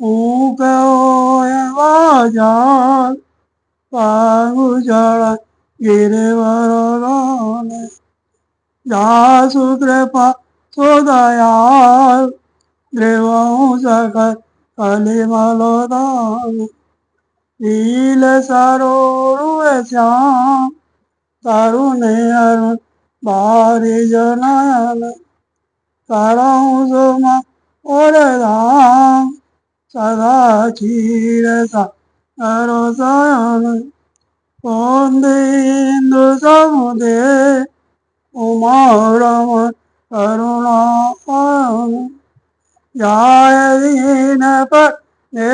ऊक बाजार पागु जड़ गिरवरण जासु कृपा सुदयाल देवं सकल कलिमलोदान नील सरोवर श्याम तरुण अरुण बारी जनयन करऊँ सुमा और धाम सदा क्षीर सागर शयन इंदु समुदय उमा रमण करुणापान जय दीन पते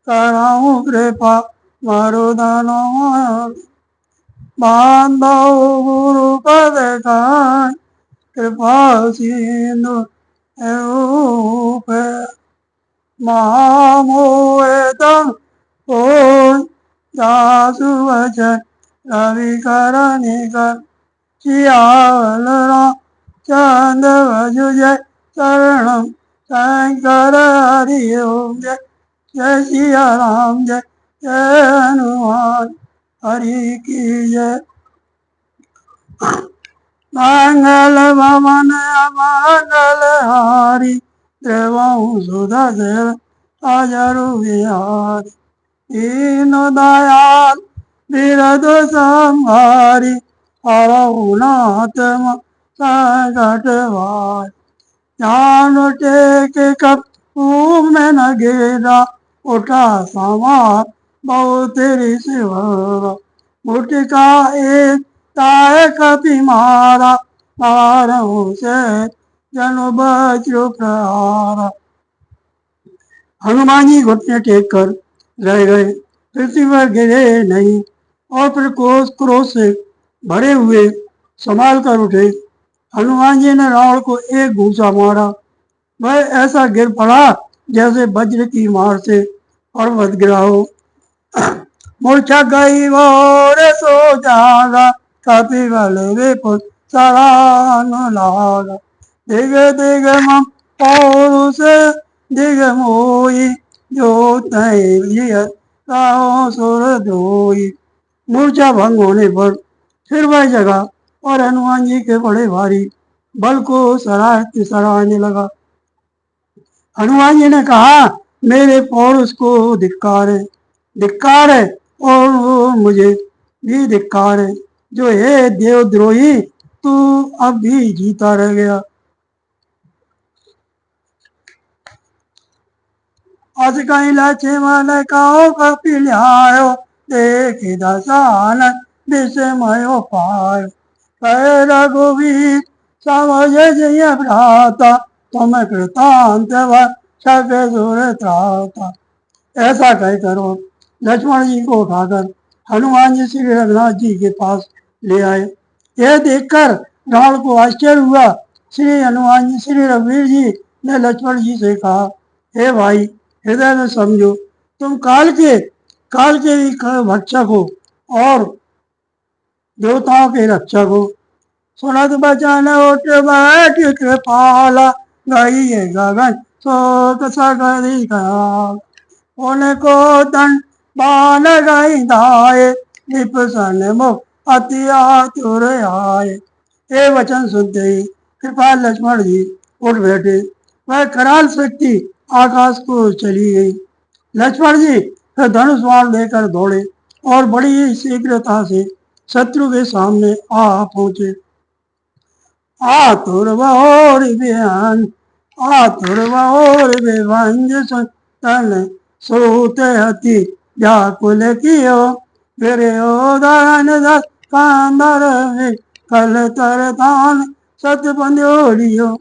करऊँ कृपा मरुदन बांधव गुरु पद कान कृपा सिंधु रूप महामोहतम कोण दासु वचन रवि करनिकर सियाल राम चंद भजु जय शरणम शंकर हरि ओम जय जय सिया राम जय जय हनुमान हरि की जय मंगल भवन मंगल हारी देवं सुधा देव अजरु बिहारी दीन दयाल विरद संहारी हरहु नाथ संकट भार जान टेक कप में न गिरा उठा समार बहुत ऋषि मुटिका एक ताय कपि मारा मारहु से जनु बज्र प्रहारा हनुमान जी घुटने टेक कर रह गए, पृथ्वी पर गिरे नहीं और फिर क्रोध से भरे हुए संभाल कर उठे। हनुमान जी ने रावण को एक घूसा मारा, वह ऐसा गिर पड़ा जैसे वज्र की मार से पर्वत गिरा हो। मूर्छा गई और सो जागा कपिबल विपुल सराहनु लागा दिग दिग मम पौरुष दिग मोई जो तय सुर धोई। मूर्छा भंग होने पर फिर वह जगा और हनुमान जी के बड़े भारी बल को सराहने लगा। हनुमान जी ने कहा, मेरे पौरुष को धिक्कार है और मुझे भी धिक्कार है जो हे देवद्रोही तू अब भी जीता रह गया। अस कहीं लक्ष्मण कहो कपिलायो देखि दशानन विस्मयो पायो कह रघुवीर समझ जय भ्राता तुम कृतांत सके सुर त्राता। ऐसा कहकर लक्ष्मण जी को उठाकर हनुमान जी श्री रघुनाथ जी के पास ले आए। यह देखकर रावण को आश्चर्य हुआ। श्री हनुमान जी श्री रघुवीर जी ने लक्ष्मण जी से कहा, हे भाई हृदय में समझो, तुम काल के भी भक्षक हो और देवताओं के रक्षक हो। सुनत बचन उठ बैठ कृपाला गई गगन शोक सकरी कराल उनको दंड बान गई धाये विपसन मुख अति आतुर आए। ये वचन सुनते ही कृपाल लक्ष्मण जी उठ बैठे। वह कराल शक्ति आकाश को चली गई। लक्ष्मण जी फिर धनुष बाण लेकर दौड़े और बड़ी ही शीघ्रता से शत्रु के सामने आ पहुंचे। आतुर बहोर विभंज तन सोत हति व्याकुल कियो विरोधन दस कांदर कल तर तान सत बंध्योरियो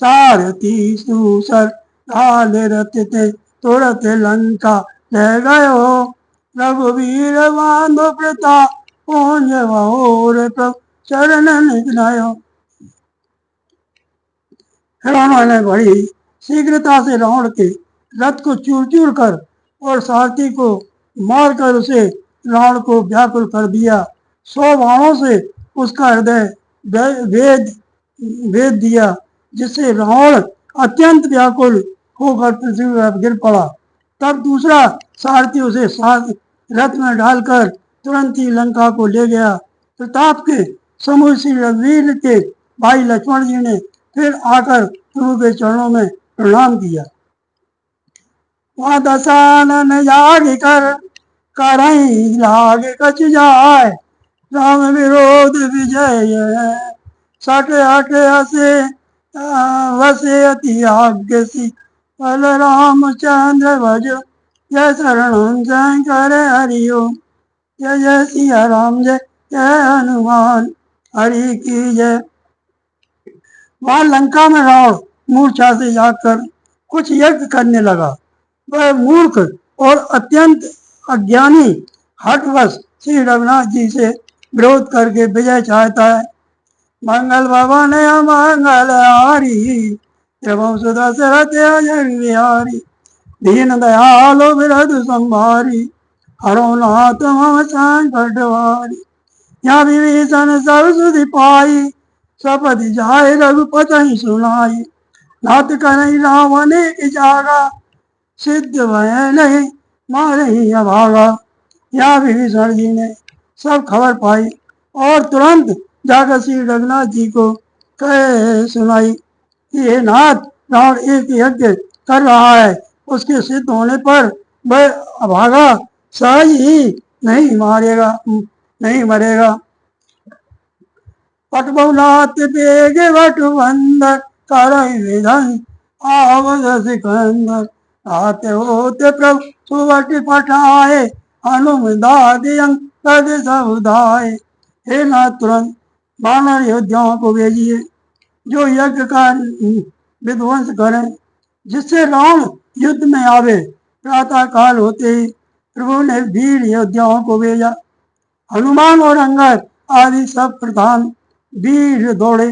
सारथी सुसर काल रथ ते तुरत लंका ले गयो रघुवीर बांधो प्रताप पूंज बहोर प्रभु चरण निकलायो। फिर उन्होंने बड़ी शीघ्रता से रावण के रथ को चूर चूर कर और सारथी को मारकर उसे रावण को व्याकुल कर दिया। 100 बाणों से उसका हृदय भेद दिया, जिससे रावण अत्यंत व्याकुल होकर पृथ्वी पर गिर पड़ा। तब दूसरा सारथी उसे साथ रथ में डालकर तुरंत ही लंका को ले गया। प्रताप के समूह श्री रघुवीर के भाई लक्ष्मण जी ने फिर आकर प्रभु के चरणों में प्रणाम किया। वहाँ दशानन जाग कर करई लाग कछ जाय, राम विरोध विजय सट हट हसे वसे अति आज्ञ सी, पल रामचंद्र भज जय शरण शंकर हरिओम, जय जय सिया राम जय जय हनुमान हरि की जय। वहां लंका में रावण मूर्छा से जाकर कुछ यज्ञ करने लगा। वह मूर्ख और अत्यंत अज्ञानी हठवश श्री रघुनाथ जी से विरोध करके विजय चाहता है। मंगल भवन मंगल हारी, प्रभु सुदशरथ अजय बिहारी, दीन दयालो बिरध संभारी, हरो नाथ मम संकट भारी। यहाँ विभीषण सब सुधि पाई, सपदि जाय रघुपति सुनाई, नाथ करई रावण की जागा, सिद्ध भय नहीं मारे ही अभागा। यहाँ विभीषण जी ने सब खबर पाई और तुरंत जाकर श्री रघुनाथ जी को कह सुनाई कि हे नाथ, रावण एक यज्ञ कर रहा है, उसके सिद्ध होने पर वह अभागा सहज ही नहीं मरेगा। पटबहुनाथ बेग वटुबंधर, करई विधन आवद सिकंदर, आते होते प्रभु सुवट पठाए, हनुमदादियं तद समुदाय। हे नाथ, तुरंत वानर योद्धाओं को भेजिए जो यज्ञ का विध्वंस करें, जिससे रावण युद्ध में आवे। प्रातः काल होते ही प्रभु ने वीर योद्धाओं को भेजा। हनुमान और अंगद आदि सब प्रधान वीर दौड़े।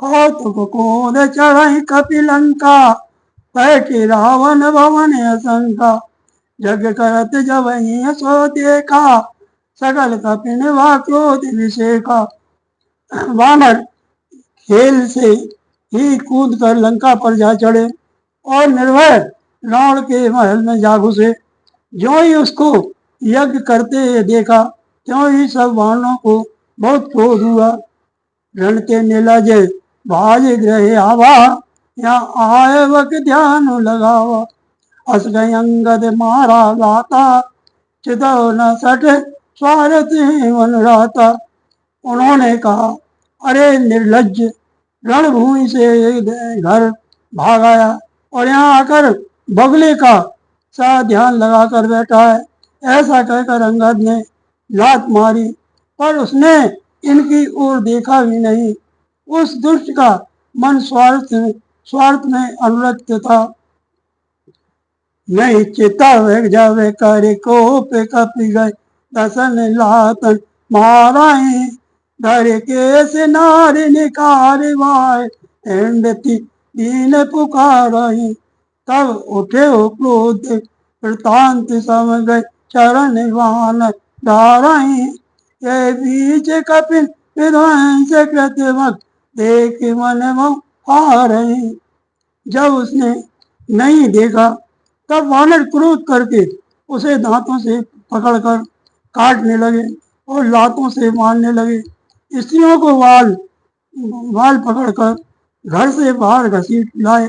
कौतुक कोद चढ़ई कपिलंका, बैठे रावण भवन असंका, यज्ञ करत जब सो देखा, सकल कपिन वा क्रोध विषेका। वानर खेल से ही कूद कर लंका पर जा चढ़े और निर्भय रावण के महल में जा घुसे। ज्यों ही उसको यज्ञ करते देखा, त्यों ही सब वानरों को बहुत क्रोध हुआ। रणते नीलज भाज ग्रह आवा, यहाँ आए वक ध्यान लगावा, अस गए अंगद मारा गाता, चितो न सठ स्वार्थ मन रहता। उन्होंने कहा, अरे निर्लज्ज, रणभूमि से घर भाग आया और यहाँ आकर बगले का सा ध्यान लगाकर बैठा है। ऐसा कहकर अंगद ने लात मारी, पर उसने इनकी ओर देखा भी नहीं। उस दुष्ट का मन स्वार्थ में अनुरक्त था। नहीं चिता जावे करे कोप कपि गए, दसन लातन माराए, धरे केस नारी निकार वाय, एंडती दीन पुकाराई। तब उठे हो क्रोध वृतांत सम गए, चरण वान धाराई, ये बीच कपिन विध्वंस कृतमक, देख मन हारई। जब उसने नहीं देखा तब वानर क्रोध करके उसे दांतों से पकड़कर काटने लगे और लातों से मारने लगे। स्त्रियों को वाल पकड़कर घर से बाहर घसीट लाए।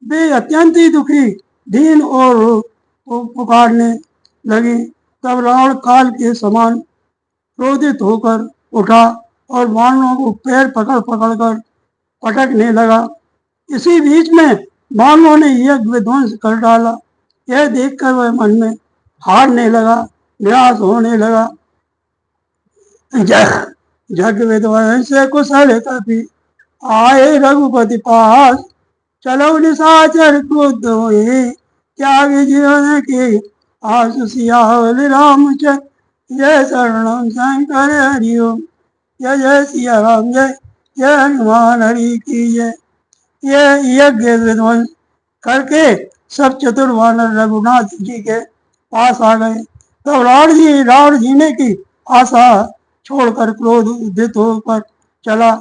वे अत्यंत ही दुखी दीन और पुकारने लगी। तब रावण काल के समान क्रोधित होकर उठा और वानरों को पैर पकड़ कर पटकने लगा। इसी बीच में वानरों ने यज्ञ विध्वंस कर डाला। यह देखकर वह मन में हारने लगा, निराश होने लगा। यज्ञ विध्वंस कुशल कपि, आए रघुपति पास, चलो निशाचर क्रुद्ध हुए, त्याग जीवन के आसु सियावल रामचंद्र, जय शरणम शंकर हरिओम, जय जय सिया राम जय जय हनुमान हरि की जय। यह यज्ञ विध्वंस करके सब चतुर वानर रघुनाथ जी के पास आ गए। तब रावण जीने की आशा छोड़कर क्रोध उद्धित होकर चला।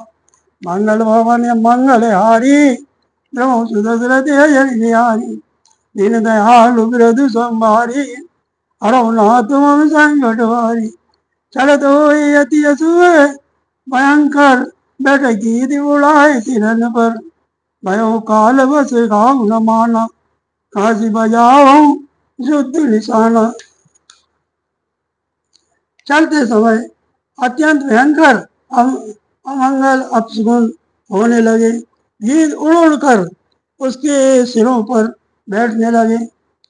मंगल भवन मंगल हारी, ध्रुवं सुदशरथ अजय बिहारी दीन दयालु बिरधु संभारी हरौ नाथ मम संकट हारी चलत होय अति असुर भयंकर बैठकी थी उड़ाए सिरन पर भयो काल बस घाव न माना काशी बजाओ युद्ध निशाना। चलते समय अत्यंत भयंकर अमंगल अपशगुन होने लगे। गीत उड़ उड़ कर उसके सिरों पर बैठने लगे,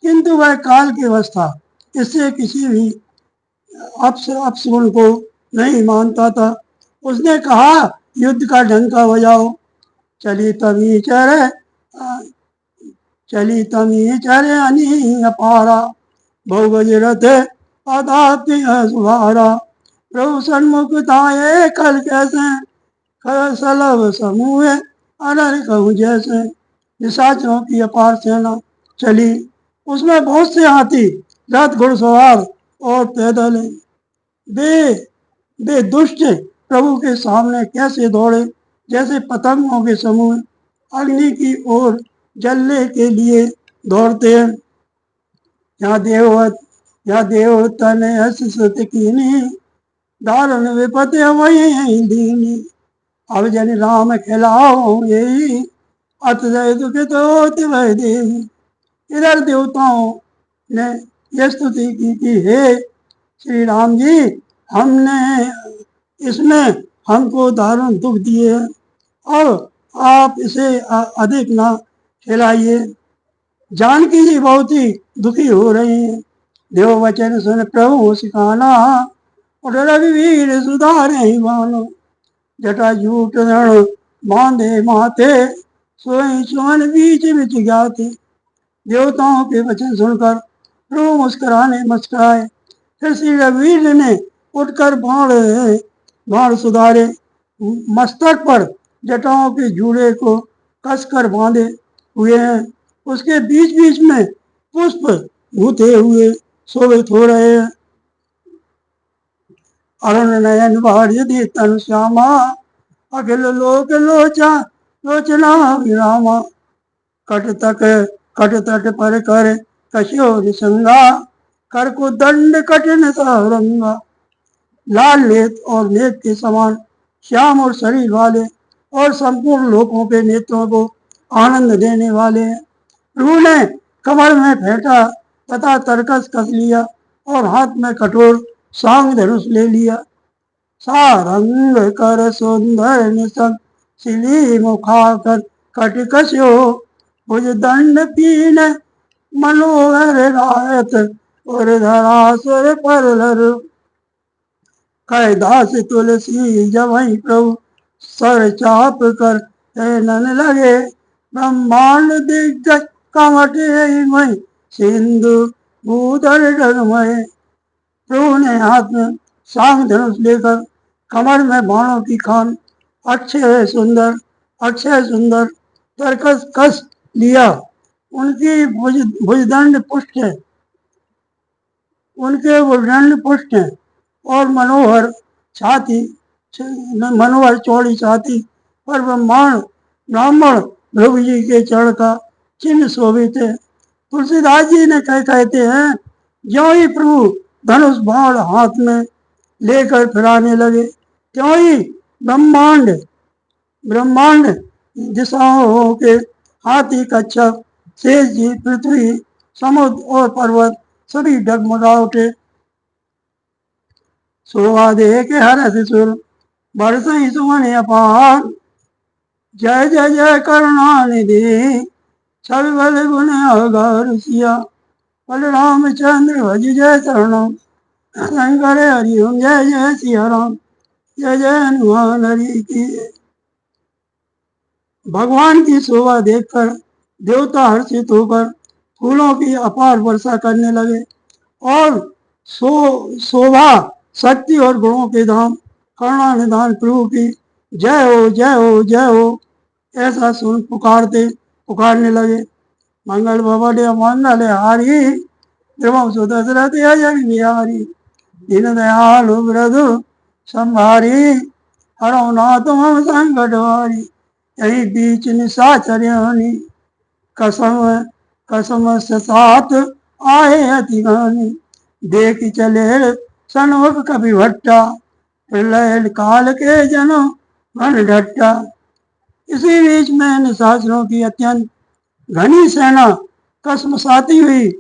किंतु वह काल की अवस्था इससे किसी भी अपशगुन को नहीं मानता था। उसने कहा युद्ध का डंका बजाओ। चली तभी चरे चली तमी चरे अनी अपारा बहुगज रथ अदाप्ति सुधारा प्रभु सन्मुख ताये कल कैसे सलभ समूह अनर कहूँ जैसे। निशाचरों की अपार सेना चली, उसमें बहुत से हाथी रथ घुड़सवार और पैदल वे वे दुष्ट प्रभु के सामने कैसे दौड़े, जैसे पतंगों के समूह अग्नि की ओर जलने के लिए दौड़ते हैं। या देव तने हस सत कीनी दारुण विपत्ति वही दीनी अब जन राम खिलाओ यही अत जय दुखित होती वह देवी। इधर देवताओं ने यह स्तुति की कि हे श्री राम जी, हमने इसमें हमको दारुण दुख दिए और आप इसे अधिक ना खिलाइए। जानकी जी बहुत ही दुखी हो रही हैं। देव वचन सुन प्रभु सिखाना और रघुवीर सुधारे ही मानो। जटा जूट रण बांधे माथे सोई सुमन बीच बिच जाते। देवताओं के वचन सुनकर प्रभु मुस्कुराए। फिर श्री रघुवीर ने उठकर बाण सुधारे, मस्तक पर जटाओं के जूड़े को कसकर बांधे हुए हैं। उसके बीच बीच में पुष्प गूंथे हुए शोभित हो रहे हैं। अरुण नयन वार्य तनु श्यामा अखिल लोक लोचना विरामा। कट तट पर कर कश्यो निसंगा कर को दंड कठिन सारंगा। लाल नेत्र और नेत्र के समान श्याम और शरीर वाले और संपूर्ण लोकों के नेत्रों को आनंद देने वाले हैं। प्रभु ने कमर में फेंटा तथा तरकस कस लिया और हाथ में कठोर सांग धनुष ले लिया। सारंग कर सुंदर निसंग सिली मुखाकर कटिकस्यो भुज दंड पीन मनोहर रायत और धरासुर पर लर। कैदास तुलसी जब प्रभु सर चाप कर नन लगे। ब्रह्मांड दिग्गज कमटे मई सिंधु भूधर डगमय। प्रभु ने हाथ में सांग धनुष लेकर कमर में बाणों की खान अक्षय सुंदर तरकस कस लिया। उनकी भुजदंड पुष्ट है और मनोहर चौड़ी छाती पर ब्राह्मण प्रभु जी के चरण का चिन्ह शोभित है। तुलसीदास जी ने कहते हैं, ज्यों ही प्रभु धनुष बाण हाथ में लेकर फिराने लगे, त्यों ही ब्रह्मांड दिशाओं के हाथी कच्छप शेष जी पृथ्वी समुद्र और पर्वत सभी डगमगा उठे। शोभा दे के हर सुर बरसई सुमन अपार। जय जय जय करुणानिधि छवि बल गुण अगार सिया। बल रामचंद्र भज जय शरणम शंकर हरि ओम जय जय सिया राम जय जय हनुमान हरि की। भगवान की शोभा देखकर देवता हर्षित होकर फूलों की अपार वर्षा करने लगे और शोभा शक्ति और गुणों के धाम करुणानिधान प्रभु की जय हो जय हो जय हो ऐसा सुन पुकारने लगे। मंगल भवन मंगल हारी ध्रुवं सुदशरथ अजय बिहारी दीन दयालु मृदु संभारी हरौ नाथ मम संकट हारी यही बीच निशाचर्यानी कसम कसम से साथ आए अतिगानी देख चले सनमुख कवि भट्टा प्रलय काल के जनो घन ढट्टा। इसी बीच में निशाचरों की अत्यंत घनी सेना कसमसाती हुई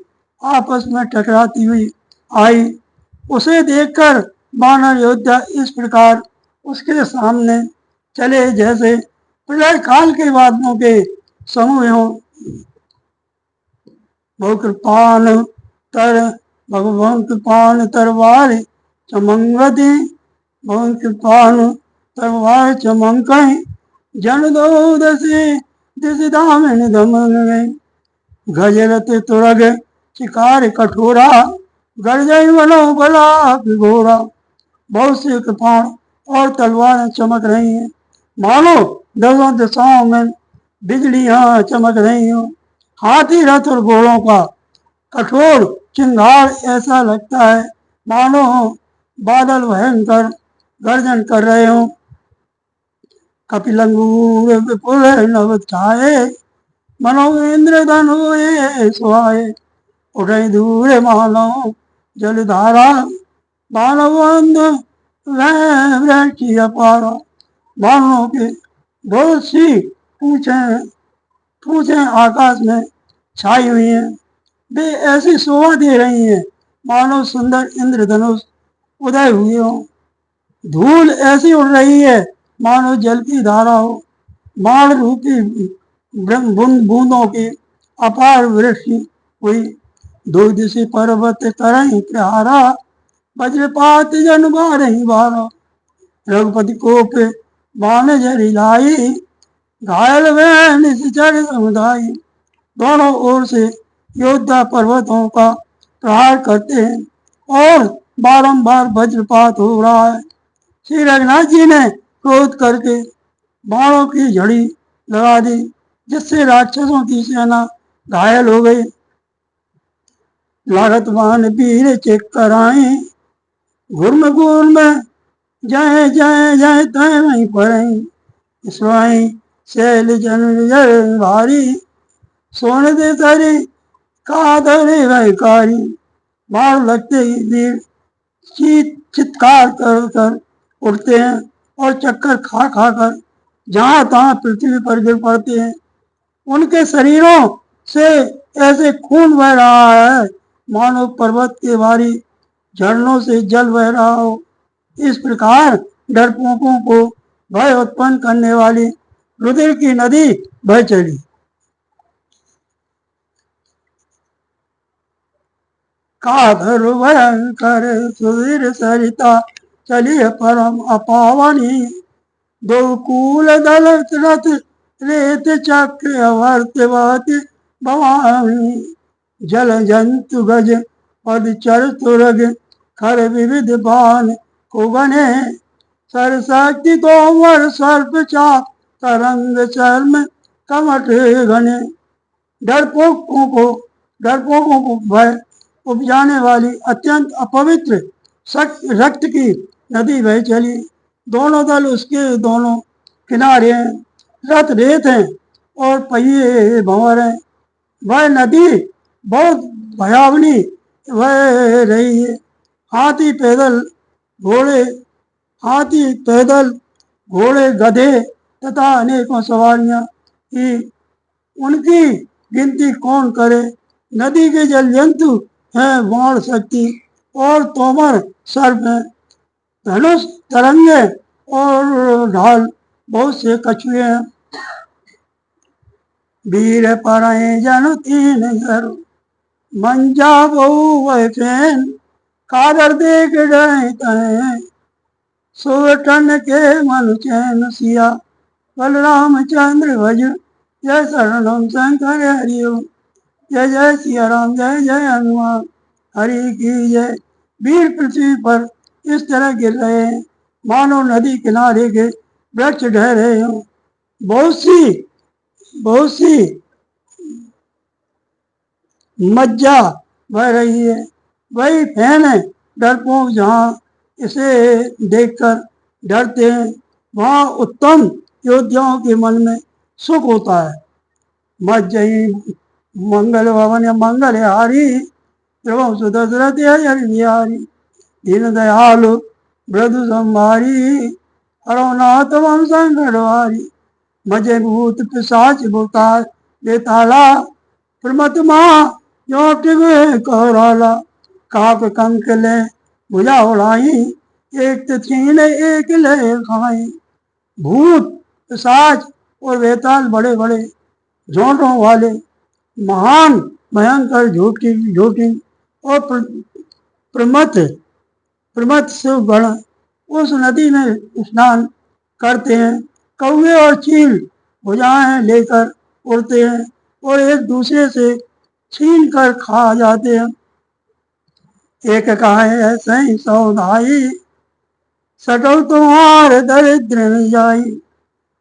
आपस में टकराती हुई आई। उसे देखकर वानर योद्धा इस प्रकार उसके सामने चले जैसे प्रलय काल के बादलों के समूह हों। बहुकृपान तर भगवान कृपान तरवार चमंगति भगवान कृपान तरवार चमंक जन दो दसी दिस दामिन दमन गजरत तुरग शिकार कठोरा गर्जय बनो बला घोड़ा। बहुत से कृपाण और तलवारें चमक रही हैं, मानो दसों दिशाओं में बिजलियां चमक रही हो। हाथी रथ और घोड़ों का कठोर चिंगार ऐसा लगता है मानो बादल भयंकर गर्जन कर रहे हो। कपिलंगूर विपुल नभ छाए मनो इंद्र धनु सुहाए उठे दूर मानो जलधारा मानवंद वृक्षि अपारा। मानव के बहुत सी पूछें आकाश में छाई हुई हैं, वे ऐसी शोभा दे रही हैं मानो सुंदर इंद्रधनुष उदय हुए हो। धूल ऐसी उड़ रही है मानो जल की धारा हो। बाण रूपी बूंदों की अपार वृष्टि हुई। दो दिशे पर्वत करहीं प्रहारा वज्रपात जन बारही बारा। रघुपति कोप बाण झरी लाई घायल वह निश्चर समुदाय। दोनों ओर से योद्धा पर्वतों का प्रहार करते हैं और बारंबार वज्रपात हो रहा है। श्री रघुनाथ जी ने क्रोध करके बाणों की झड़ी लगा दी, जिससे राक्षसों की सेना घायल हो गई। लागतवान वीर चेक कराए घुर्म घुर्म जय जय जय तय वहीं पर स्वाई शैल जन भारी सोन दे तरी कादरे वहकारी। बाण लगते ही वीर चित्कार कर कर उठते हैं और चक्कर खा खा कर जहां तहां पृथ्वी पर गिर पड़ते हैं। उनके शरीरों से ऐसे खून बह रहा है मानो पर्वत के भारी झरनों से जल बह रहा हो। इस प्रकार डरपोकों को भय उत्पन्न करने वाली रुधिर की नदी बह चली। काधर भयंकर सुधीर सरिता चलिए परम अपावनी। दो कूल दल रथ रेत चक्र अवर्तवत भवानी। जल जंतु गज पद चर तुरग खर विविध बाण को बने। सरशक्ति तोमर सर्प चाप तरंग चर्म कमठ घने। डरपोकों को भय उपजाने वाली अत्यंत अपवित्र रक्त की नदी बह चली। दोनों दल उसके दोनों किनारे हैं, रथ रेत हैं और पहिए भंवर हैं। वह नदी बहुत भयावनी बह रही है। हाथी पैदल घोड़े गधे तथा अनेकों सवारियां ही, उनकी गिनती कौन करे। नदी के जल जंतु हैं बाण शक्ति और तोमर सर्प हैं। धनुष तरंगे और ढाल बहुत से कछुए हैं। वीर पराए जन तीन घर मंजा बहु वह फैन। कादर देख डरे तय सुवटन के मन चैन सिया। बलराम चंद्र भज जय शरणम शंकर हरिओम। जय जय सिया राम जय जय हनुमान हरि की जय। वीर पृथ्वी पर इस तरह गिर रहे हैं मानो नदी किनारे के वृक्ष ढह रहे हों। बहुत सी मज्जा बह रही है, वही फैन है। डरपोक जहाँ इसे देखकर डरते हैं वहाँ उत्तम योद्धाओं के मन में सुख होता है। मज्जई मंगल भवन मंगल हारी, प्रभु सुदशरथ हरि बिहारी, दीन दयालु मृदु संभारी, हरो नाथ मम संकट हारी। मजे भूत पिशाच भूताल बेताला, प्रमत माँ जो टिवे कराला। काक कंक ले भुजा उड़ाई, एक छीन एक ले खाई। भूत पिशाच और बेताल बड़े बड़े झोंटों वाले महान भयंकर झूठी झूठी और प्रमथ प्रमथ शिव गण उस नदी में स्नान करते हैं। कौवे और चील भुजाएं लेकर उड़ते हैं और एक दूसरे से छीन कर खा जाते हैं। एक कहे ऐसे ही सौदाई, सटो तुम्हार दरिद्र न जाई।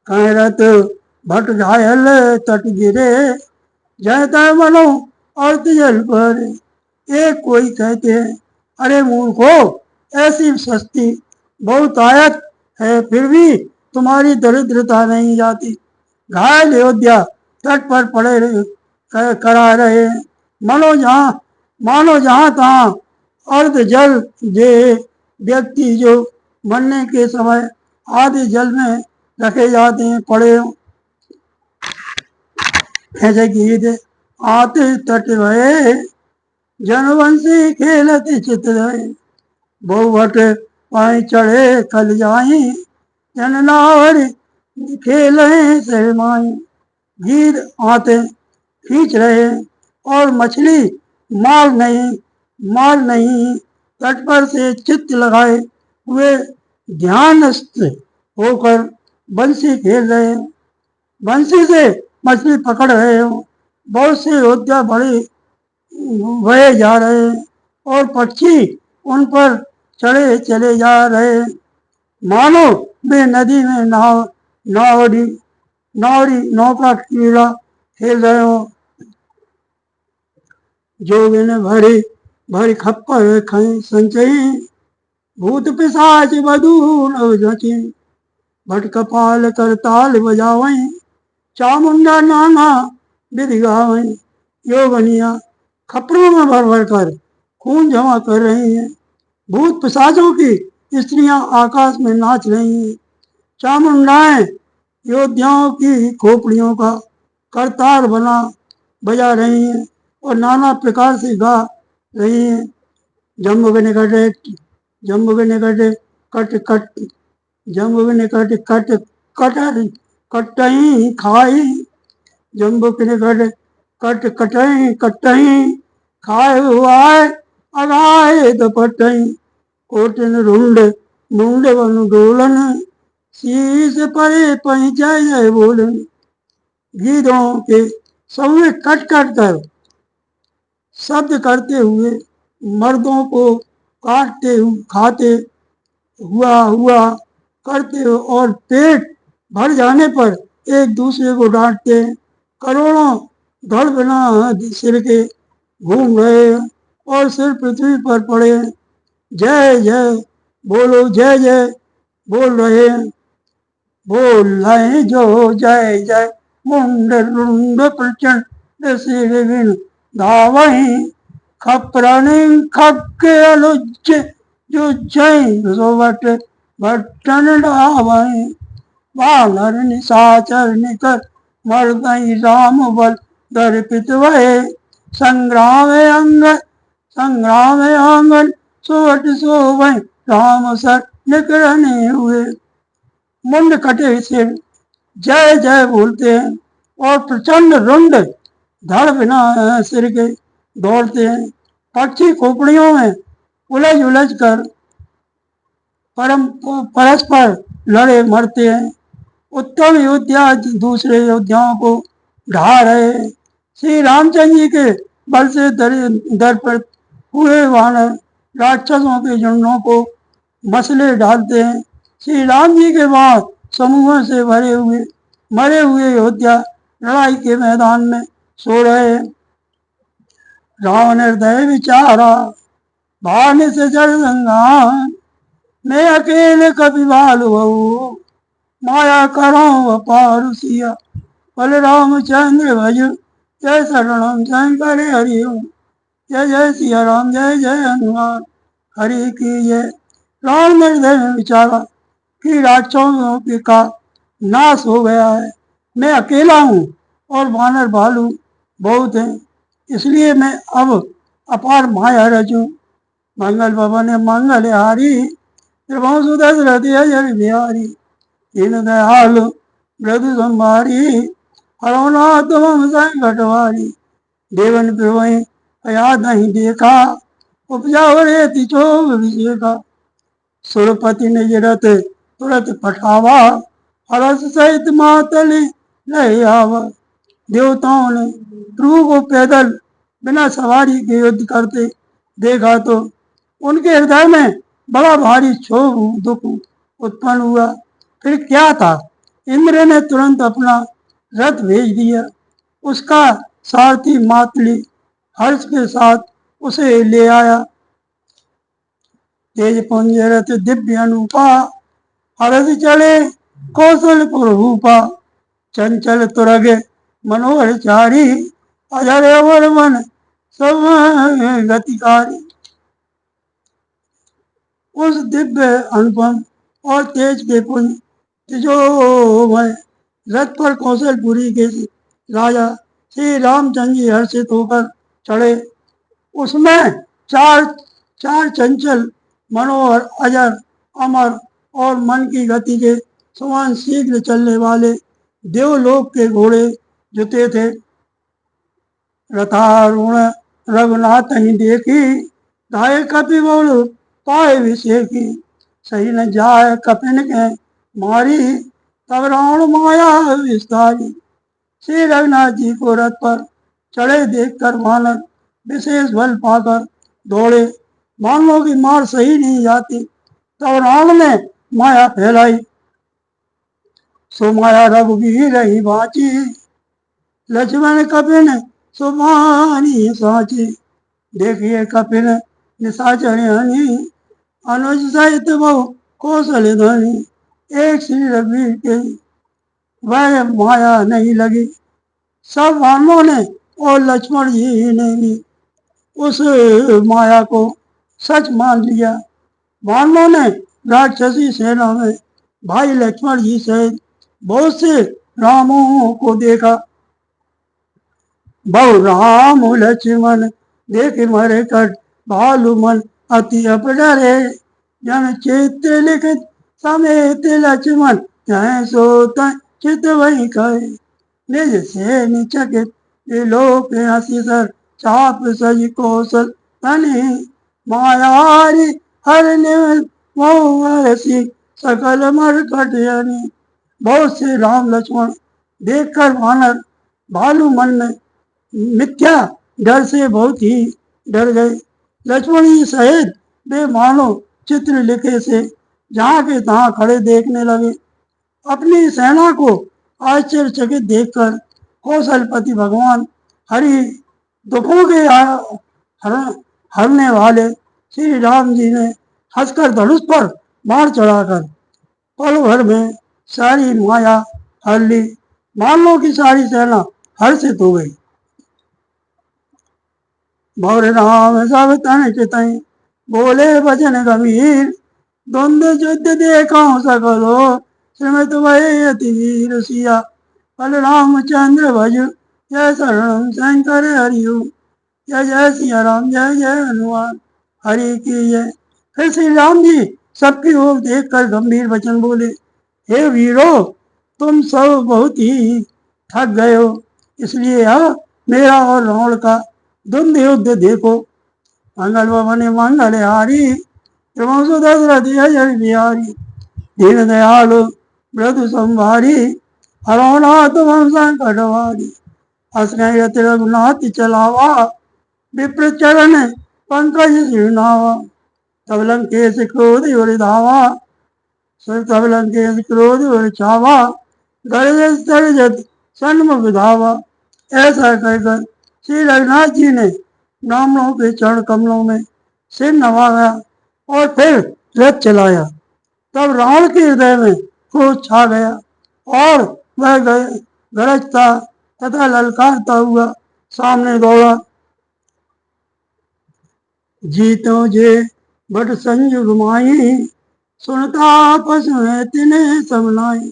कह रत भट घायल तट गिरे, जय तय मनो अर्थ जल पर। एक कोई कहते हैं, अरे मूर्खो, ऐसी सस्ती बहुतायत है फिर भी तुम्हारी दरिद्रता नहीं जाती। घायल योद्धा तट पर पड़े करा रहे, मानो जहाँ तहाँ अर्ध जल जे व्यक्ति जो मरने के समय आधे जल में रखे जाते हैं पड़े हो। ऐसे गीत आते तट भये, जनवंशी खेलत चित रहे। बहुवट पाई चढ़े कल जाई, जन नावर खेले शर्माई। गीत आते खींच रहे और मछली मार नहीं तट पर से चित्त लगाए हुए ध्यानस्थ होकर बंसी खेल रहे हैं। बंसी से मछली पकड़ रहे हो। बहुत से योद्धा बड़े बहे जा रहे हैं और पक्षी उन पर चढ़े चले जा रहे हैं, मानो वे नदी में नौका क्रीड़ा खेल रहे हो। जोगिन भरी खप्पर खई संचई, भूत पिशाच बधू नव जची। भट कपाल कर ताल बजावई, चामुंडा नाना विधि गावई। योगनिया खपरों में भर भर कर खून जमा कर रही हैं। भूत पिशाचों की स्त्रियां आकाश में नाच रही हैं। चामुंडाएं योद्धाओं की खोपड़ियों का करतार बजा रही हैं और नाना प्रकार से गा रही हैं। जम्बू के निकट कट कट, जम्बू के निकट कट कटरी कटही खाई। जम्बू के निकट कट कटही खाए हुआ अगाए दपटही। कोटिन रुंड मुंड वन डोलन, शीश परे पही जय जय बोलन। गीदों के सौवे कट कट कर शब्द करते हुए मर्दों को काटते खाते हुआ करते और पेट भर जाने पर एक दूसरे को डांटते। करोड़ों धड़ बिना सिर के घूम रहे और सिर पृथ्वी पर पड़े जय जय बोलो जय जय बोल रहे जो जय जय मुंड रुंड प्रचंड सिर विन धावही। खपरानी खप अनुज जो जय सोवट भट्टन डावही। बानर निशाचर निकर मर्दई राम बल दर्पित वहे। संग्राम आंगन सोवट सोवै राम सर निकरने हुए। मुंड कटे सिर जय जय बोलते हैं और प्रचंड रुंड धड़ बिना सिर के दौड़ते हैं। पक्षी खोपड़ियों में उलझ कर परस्पर लड़े मरते हैं। उत्तम योद्धा दूसरे योद्धाओं को ढा रहे। श्री रामचंद्र जी के बल से दर पर हुए वानर राक्षसों के झुंडों को मसले डालते हैं। श्री राम जी के बाद समूहों से मरे हुए योद्धा लड़ाई के मैदान में सो रहे। रावण हृदय विचारा भान से जड़ संगान, मैं अकेले कभी बाल बहु। माया करो अपार सिया। बलरामचंद्र भज जय शरणम शंकर हरि ओम। जय जय सिया राम जय जय हनुमान हरि की जय। राम ने हृदय में विचारा कि राक्षसों का नाश हो गया है, मैं अकेला हूँ और वानर भालू बहुत हैं, इसलिए मैं अब अपार माया रचूं। मंगल भवन मंगल हारी त्रिभुवन सुदशरथ अजर बिहारी। दीन दयाल मृदु संभारी हरो नाथ मम संकट हारी। देवन प्रभु कया नहीं देखा उपजा रेति चोग विषेका। सुरपति ने जरत तुरत पठावा हरस सहित मातल नहीं आवा। देवताओं ने ध्रुव को पैदल बिना सवारी के युद्ध करते देखा तो उनके हृदय में बड़ा भारी क्षोभ दुख उत्पन्न हुआ। फिर क्या था, इंद्र ने तुरंत अपना रथ भेज दिया। उसका सारथी मातली हर्ष के साथ उसे ले आया। तेज पुंज रथ दिव्य अनुपा हरस चले कौशलपुर भूपा। चंचल तुरग मनोहर चारी अजर अवर मन सब गतिकारी। उस दिव्य अनुपम और तेज के पुंज तेजोमय रथ पर कौशलपुरी के राजा श्री रामचंद्र जी हर्षित होकर चढ़े। उसमें चार चार चंचल मनोहर अजर अमर और मन की गति के समान शीघ्र चलने वाले देवलोक के घोड़े जुते थे। रथारूढ़ रघुनाथ ही देखी धाये कपि बोल पाए विषेकी। सही न जाए कपिन के मारी तब रावण माया विस्तारी। श्री रघुनाथ जी को रथ पर चढ़े देखकर वानर विशेष बल पाकर दौड़े। वानरों की मार सही नहीं जाती, तब रावण ने माया फैलाई। सो माया रघुवीर ही बाची लक्ष्मण कपिन सुमानी साची। देखिए कपिन निशाचर हनी अनुज सहित बहु कौशल धनी। एक श्री रघुवीर के वह माया नहीं लगी। सब वानरों ने और लक्ष्मण जी ने भी उस माया को सच मान लिया। वानरों ने राक्षसी सेना में भाई लक्ष्मण जी सहित बहुत से रामों को देखा। बहु राम लक्ष्मण देख मरे कट भालू मन अति अपडरे। जन चित्र लिखित समेत लक्ष्मण जय सोत चित वही कहे। निज से निचकित लोक हसी सर चाप सज कौशल तनि मायारी हर निवसी सकल मरकट हनि। बहुत से राम लक्ष्मण देखकर वानर भालू मन में मिथ्या डर से बहुत ही डर गए। लक्ष्मण जी सहित वे मानो चित्र लिखे से जहाँ के तहाँ खड़े देखने लगे। अपनी सेना को आश्चर्यचकित देखकर कौशलपति भगवान हरि दुखों के हरने वाले श्री राम जी ने हंसकर धनुष पर बाण चढ़ाकर पल भर में सारी माया हर ली। मानव की सारी सेना हर्षित हो गई। भौर राम सब तन चितई बोले वचन गंभीर। द्वंद्व युद्ध देखा सकलो श्रीमत वही अति वीर सिया। बलरामचंद्र भज जय शरणम शंकर हरि ओम। जय जय सिया राम जय जय हनुमान हरि की जय। फिर श्री राम जी सबकी ओर देखकर गंभीर वचन बोले, हे वीरो, तुम सब बहुत ही थक गए हो, इसलिए अब मेरा और रावण का द्वंद्व युद्ध देखो। मंगल भवन मंगल हारी त्रिभुवन सुदशरथ अजर बिहारी। दीन दयाल मृदु संभारी हरो नाथ मम संकट हारी। अस्नयत रघुनाथ चलावा विप्र चरण पंकज सिरनावा। तब लंकेश क्रोध और धावा तब लंकेश क्रोध और छावा। गरज तरजत सन्मुख धावा। ऐसा कहकर श्री रघुनाथ जी ने ब्राह्मणों के चरण कमलों में सिर नवाया और फिर रथ चलाया। तब रावण के हृदय में क्रोध छा गया और वह गरजता तथा ललकारता हुआ सामने दौड़ा। जीतो जे बट संजुग माई, सुनता आपस में तिन्हें सब नाई।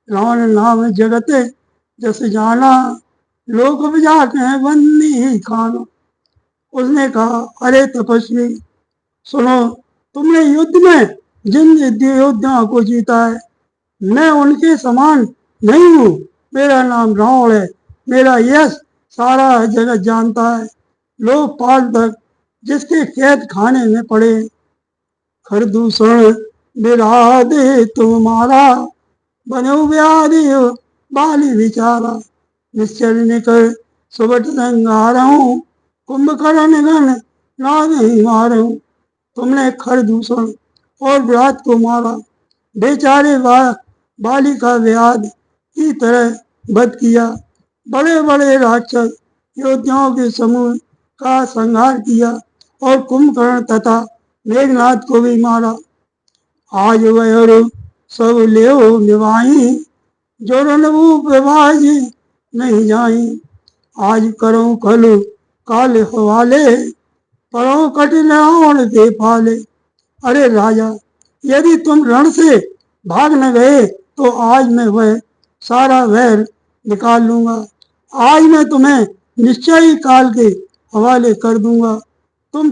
रावण नाम जगत जस जाना, लोक बजा के बंदी खाना। उसने कहा, अरे तपस्वी सुनो, तुमने युद्ध में जिन योद्धाओं को जीता है, मैं उनके समान नहीं हूँ। मेरा नाम रावण है, मेरा यश सारा जगत जानता है। लोकपाल तक जिसके कैद खाने में पड़े, खरदूषण विराधे तुम्हारा, बनो व्याधि बाली विचारा। निश्चल निकर सुबट संगारहूँ, कुंभकर्ण गण नाग ही मारहूँ। तुमने खरदूषण और विराट को मारा, बेचारे बाली का व्याध की तरह वध किया। बड़े बड़े राक्षस योद्धाओं के समूह का संहार किया और कुंभकर्ण तथा मेघनाथ को भी मारा। आज वह सब लेओ निभाई, जो रणभूप बाजी नहीं जाई। आज करो खलु काल हवाले, परो कठिन रावण के फाले। अरे राजा, यदि तुम रण से भाग न गए तो आज मैं वह सारा वैर निकाल लूंगा। आज मैं तुम्हें निश्चय ही काल के हवाले कर दूंगा। तुम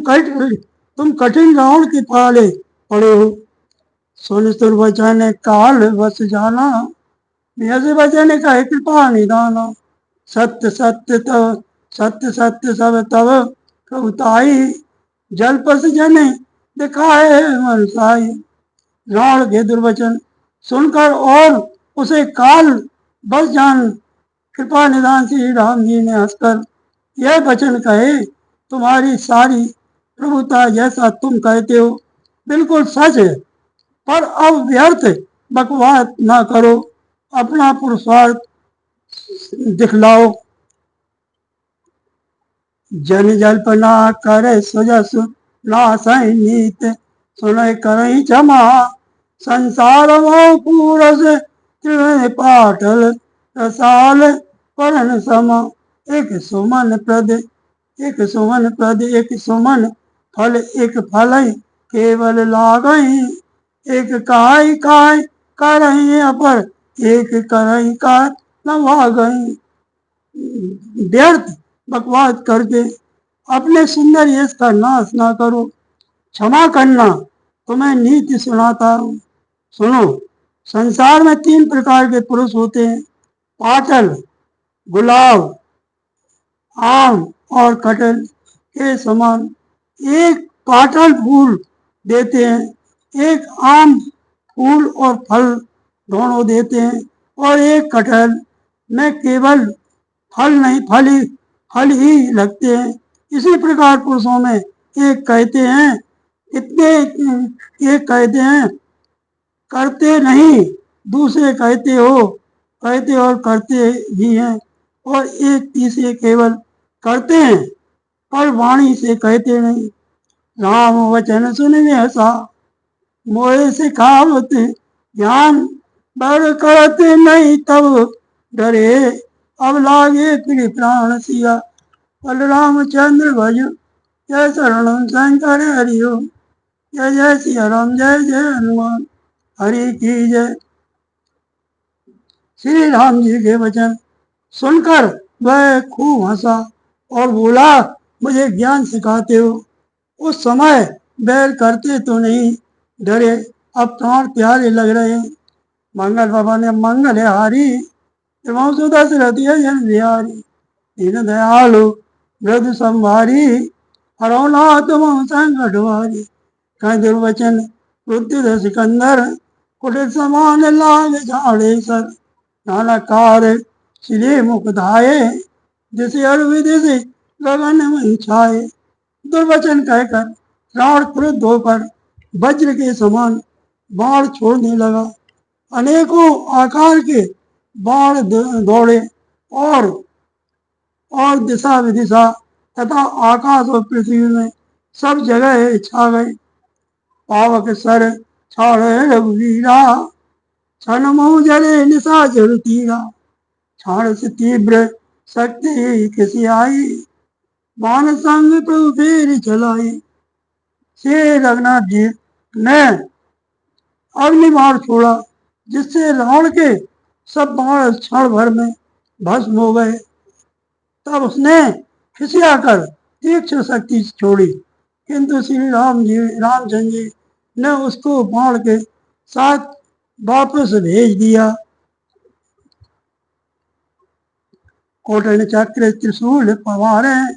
कठिन रावण के पाले पड़े हो। सुन सुर वचन काल बस जाना, यस वचन कहे कृपा निदाना। सत्य सत्य तब सत्य सत्य सब तब प्रभुताई, जल पस जन दिखाए मनसाई। रावण के दुर्वचन सुनकर और उसे काल बस जान कृपा निदान श्री राम जी ने हंसकर यह वचन कहे, तुम्हारी सारी प्रभुता जैसा तुम कहते हो बिल्कुल सच है, पर अब व्यर्थ बकवास ना करो, अपना पुरुषार्थ दिखलाओ। जन जल्पना करे सुजस नासै नीत, सुनय करई क्षमा संसार मोह पूरस। त्रिवेणी पाटल रसाल परन समा। एक सुमन प्रद एक सुमन प्रद एक सुमन फल एक फल केवल लागई। एक काय काय करही अपर, एक करही काय न भागई। व्यर्थ बकवास करके अपने सुंदर यश का नाश ना करो। क्षमा करना, तुम्हें नीति सुनाता हूँ, सुनो। संसार में 3 प्रकार के पुरुष होते हैं, पाटल, गुलाब, आम और कटहल के समान। एक पाटल फूल देते हैं, एक आम फूल और फल दोनों देते हैं, और एक कटहल में केवल फल नहीं फल ही लगते हैं। इसी प्रकार पुरुषों में एक कहते हैं एक कहते हैं करते नहीं, दूसरे कहते और करते भी हैं, और एक तीसरे केवल करते हैं पर वाणी से कहते नहीं। राम वचन सुन ऐसा, मोहे सिखावत ज्ञान, बर करते नहीं तब डरे, अब लागे फिर प्राण सिया। बलरामचंद्र भज, जय शरणम शंकर हरिओम। जय जय सिया राम, जय जय हनुमान, हरि की जय। श्री राम जी के वचन सुनकर वह खूब हंसा और बोला, मुझे ज्ञान सिखाते हो। उस समय बैर करते तो नहीं डरे, अब प्राण प्यारे लग रहे हैं। मंगल बाबा ने मंगल हारी, दशरथ जन बिहारी। दीन दयालु मृदु संभारी, हरौनाथ संकट भारी। कह दुर्वचन बुद्धि सिकंदर, कुटिल समान लाग झाड़े सर। नाना कार श्री मुख धाये, जिसे अरविदिशि गगन में छाए। दुर्वचन कहकर रावण क्रुद्ध होकर वज्र के समान बाण छोड़ने लगा। अनेकों आकार के बाण दौड़े और दिशा विदिशा तथा आकाश और पृथ्वी में सब जगह छा गए। पावक सर छाड़े रघुवीरा, क्षणमो जरे निशाचर तीरा, क्षण से तीव्र शक्ति किसी आई, बाण संग प्रभु फेर चलाई। श्री रघुनाथ जी ने अग्निबाण छोड़ा, जिससे रावण के सब बाण क्षण भर में भस्म हो गए। तब उसने खिसियाकर तीक्ष्ण शक्ति छोड़ी, किंतु श्री रामचंद्र जी ने उसको बाण के साथ वापस भेज दिया। कोटन चक्र त्रिशूल पवारे,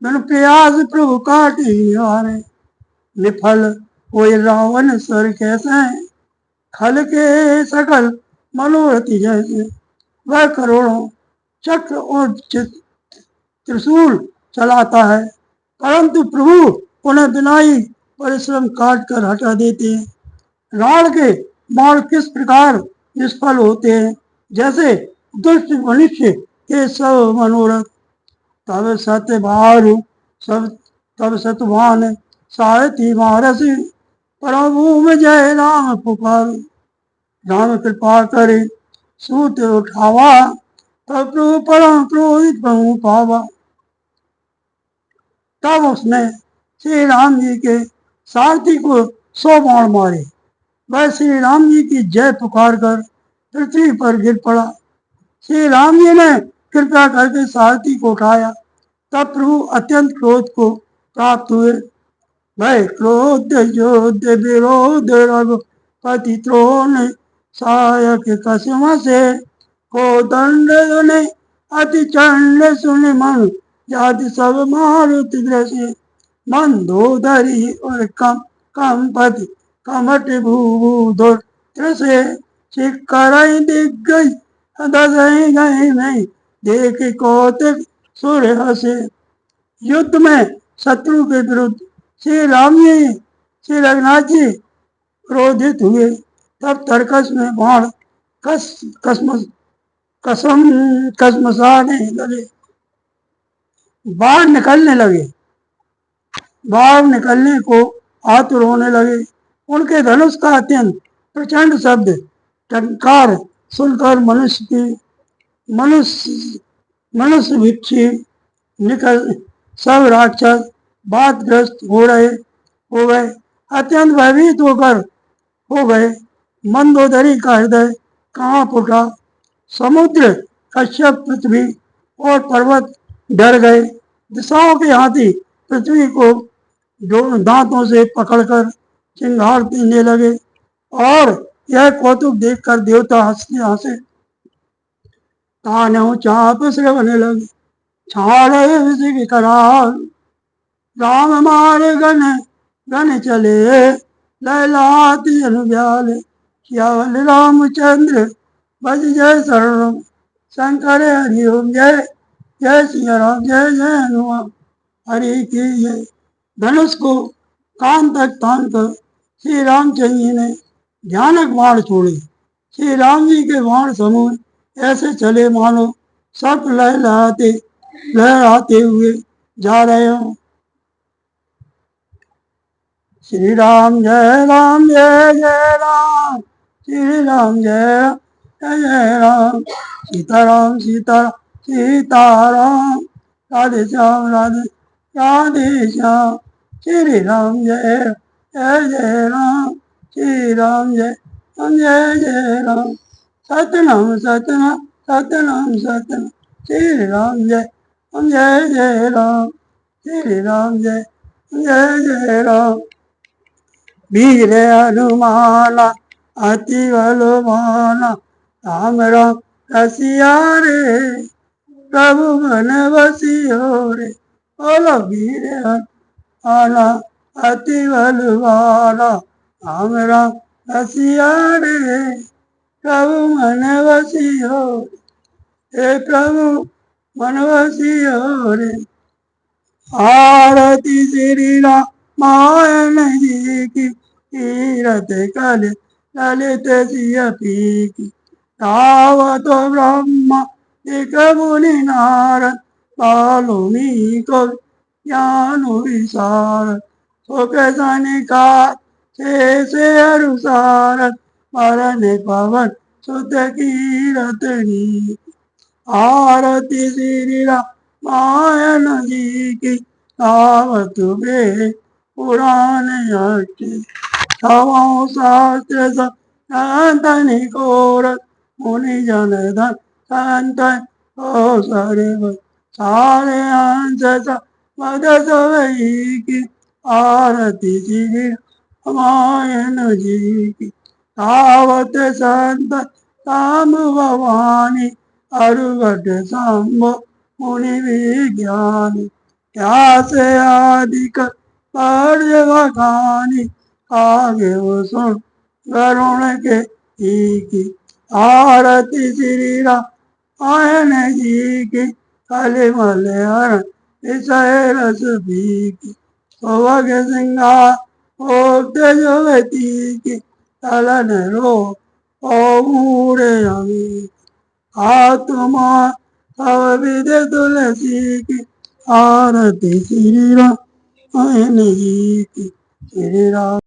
बिन प्रयास प्रभु काटे हारे। निफल कोई रावण सर कैसे, खल के सकल मनोरथ जैसे। वह करोड़ों चक्र और त्रिशूल चलाता है, परंतु प्रभु उन्हें बिना ही परिश्रम काट कर हटा देते हैं। रावण के बाण किस प्रकार निष्फल होते हैं, जैसे दुष्ट मनुष्य के सब मनोरथ। तब सत्यवारु सब तब सतवान सारथी मारसी, प्रभु जय राम पुकार। राम कृपा करे सूत उठावा, तब प्रभु परम क्रोधित प्रभु पावा। तब उसने श्री राम जी के सारथी को 100 बाण मारे। वह श्री राम जी की जय पुकार कर पृथ्वी पर गिर पड़ा। श्री राम जी ने कृपा करके सारथी को उठाया। तब प्रभु अत्यंत क्रोध को प्राप्त हुए। वह क्रोध योद्ध विरोध रघुपति त्रोण सहायक कसम से, को दंड ने अति चंड सुन मन जाति सब मारुति दृश्य। मंदोदरी और कंपति कमट भूधुर से, चिक्कर दिग्गज दसई गई में, देख कौतिक सुर हसे। युद्ध में शत्रु के विरुद्ध श्री रघुनाथ जी क्रोधित हुए। तब तर्कस में बाण कसमसाने लगे, बाण निकलने लगे, बाण निकलने को आतुर होने लगे। उनके धनुष का अत्यंत प्रचंड शब्द टंकार सुनकर मनुष्य भिक्षी निकल सब राक्षस बातग्रस्त हो गए, अत्यंत भयभीत हो गए। मंदोदरी का हृदय कांप उठा। समुद्र, कश्यप, पृथ्वी और पर्वत डर गए। दिशाओं के हाथी पृथ्वी को दांतों से पकड़कर चिंगार देने लगे, और यह कौतुक देखकर देवता हंसे तानव चाप श्रवण लगे। छाड़े कराल राम मार गन चले, लैलाती अनुब्याले। केवल रामचंद्र भज जय शरण, शंकर हरि ओम जय जय सिया राम, जय जय हनुमान हरि की जय। धनुष को कान तक तान कर श्री रामचंद्र जी ने भयानक बाण छोड़े। श्री राम जी के बाण समूह ऐसे चले मानो सर्प लहराते हुए जा रहे हो। श्री राम जय राम, श्री राम जय जय राम। सीताराम सीताराम, राधे श्याम राधे श्याम। श्री राम जय जय राम, श्री राम जय जय राम। सतनाम सतनाम, श्री राम जय जय राम, श्री राम जय जय राम। वीर हनुमाना अति बलवाना, राम राम रसिया रे, प्रभु मन बसियो रे। बोलो वीर हनुमाना अति बलवाना, राम राम रसिया रे, प्रभु मन बसियो रे, प्रभु मन बसियो रे। आरती श्री रामायण जी की, तीरथ कल ललित सिय पीकी। तावत ब्रह्मा एक मुनि नारद, वाल्मीकि ज्ञान विशारद। सुख सनिका से अनुसार, परन पवन सुत कीरतनी। आरती श्री रामायण जी की, गावत बे पुराण यति। छवो शास्त्र संतनि घोर, मुनि जन धन संत हो सर्व। सारे अंश मद सवई की, आरती श्री रामायण जी की। तावत संत राम भवानी, अरुगट शंभु मुनि विज्ञानी। व्यास आदिक पर्य बखानी, आगे वो सुन वरुण के की। आरती श्री रामायण जी की, कलिमल हरण विषय रस की। सोवग सिंगार भोग युवती की, तलन रो ओ मूरे अमी। आत्मा सब विद तुलसी की, आरती श्री रामायण जी की। श्री राम।